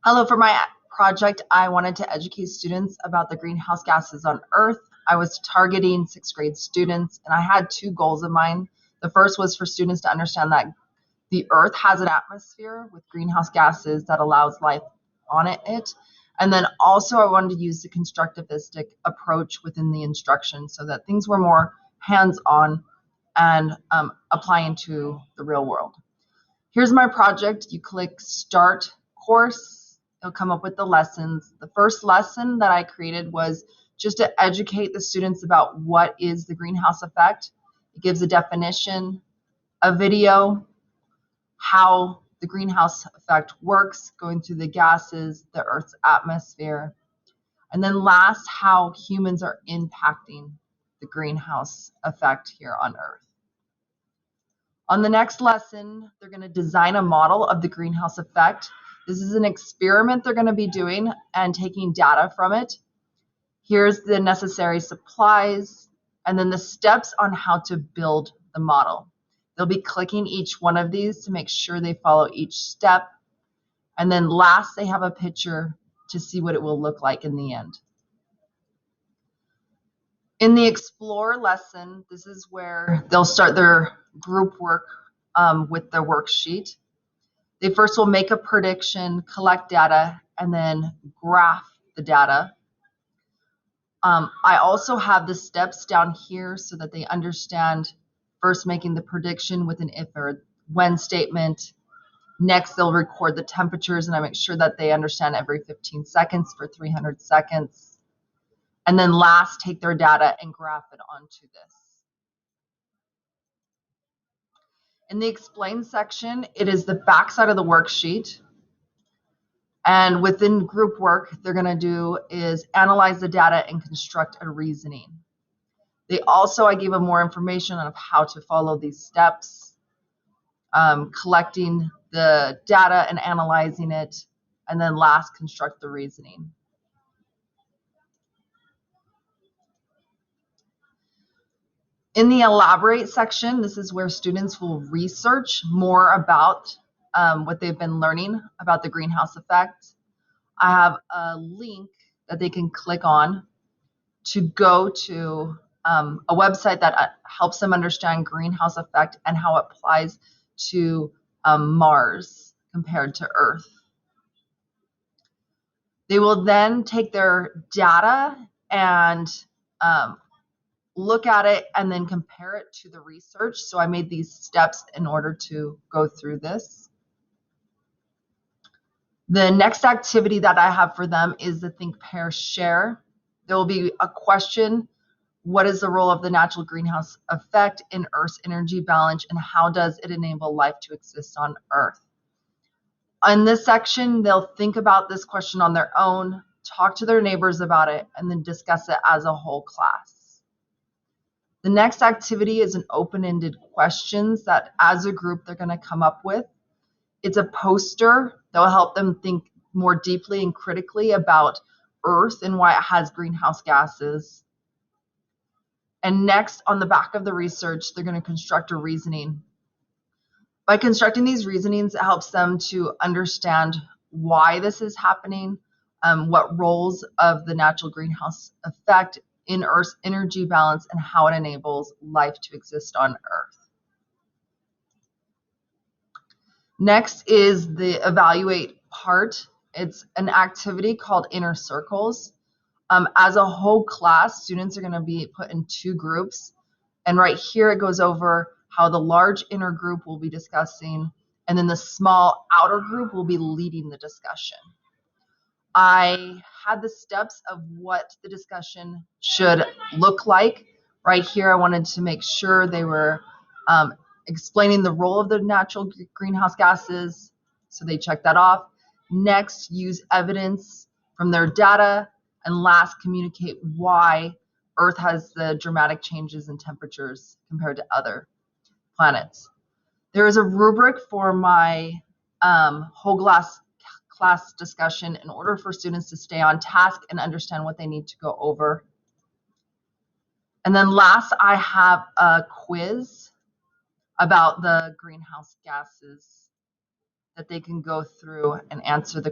Hello, for my project, I wanted to educate students about the greenhouse gases on Earth. I was targeting 6th grade students, and I had two goals in mind. The first was for students to understand that the Earth has an atmosphere with greenhouse gases that allows life on it. And then also I wanted to use the constructivistic approach within the instruction so that things were more hands-on and applying to the real world. Here's my project. You click Start Course. It'll come up with the lessons. The first lesson that I created was just to educate the students about what is the greenhouse effect. It gives a definition, a video, how the greenhouse effect works, going through the gases, the Earth's atmosphere, and then last, how humans are impacting the greenhouse effect here on Earth. On the next lesson, they're going to design a model of the greenhouse effect. This is an experiment they're going to be doing and taking data from it. Here's the necessary supplies, and then the steps on how to build the model. They'll be clicking each one of these to make sure they follow each step. And then last, they have a picture to see what it will look like in the end. In the Explore lesson, this is where they'll start their group work with the worksheet. They first will make a prediction, collect data, and then graph the data. I also have the steps down here so that they understand first making the prediction with an if or when statement. Next, they'll record the temperatures, and I make sure that they understand every 15 seconds for 300 seconds. And then last, take their data and graph it onto this. In the Explain section, it is the back side of the worksheet. And within group work, they're going to do is analyze the data and construct a reasoning. I gave them more information on how to follow these steps, collecting the data and analyzing it, and then last, construct the reasoning. In the Elaborate section, this is where students will research more about what they've been learning about the greenhouse effect. I have a link that they can click on to go to a website that helps them understand greenhouse effect and how it applies to Mars compared to Earth. They will then take their data and look at it and then compare it to the research. So I made these steps in order to go through this. The next activity that I have for them is the Think, Pair, Share. There will be a question: what is the role of the natural greenhouse effect in Earth's energy balance, and how does it enable life to exist on Earth? In this section, they'll think about this question on their own, talk to their neighbors about it, and then discuss it as a whole class. The next activity is an open-ended questions that as a group they're going to come up with. It's a poster that will help them think more deeply and critically about Earth and why it has greenhouse gases. And next, on the back of the research, they're going to construct a reasoning. By constructing these reasonings, it helps them to understand why this is happening, what roles of the natural greenhouse effect in Earth's energy balance, and how it enables life to exist on Earth. Next is the Evaluate part. It's an activity called Inner Circles. As a whole class, students are going to be put in two groups. And right here, it goes over how the large inner group will be discussing, and then the small outer group will be leading the discussion. I had the steps of what the discussion should look like. Right here, I wanted to make sure they were explaining the role of the natural greenhouse gases, so they check that off. Next, use evidence from their data, and last, communicate why Earth has the dramatic changes in temperatures compared to other planets. There is a rubric for my whole class discussion in order for students to stay on task and understand what they need to go over. And then last, I have a quiz about the greenhouse gases that they can go through and answer the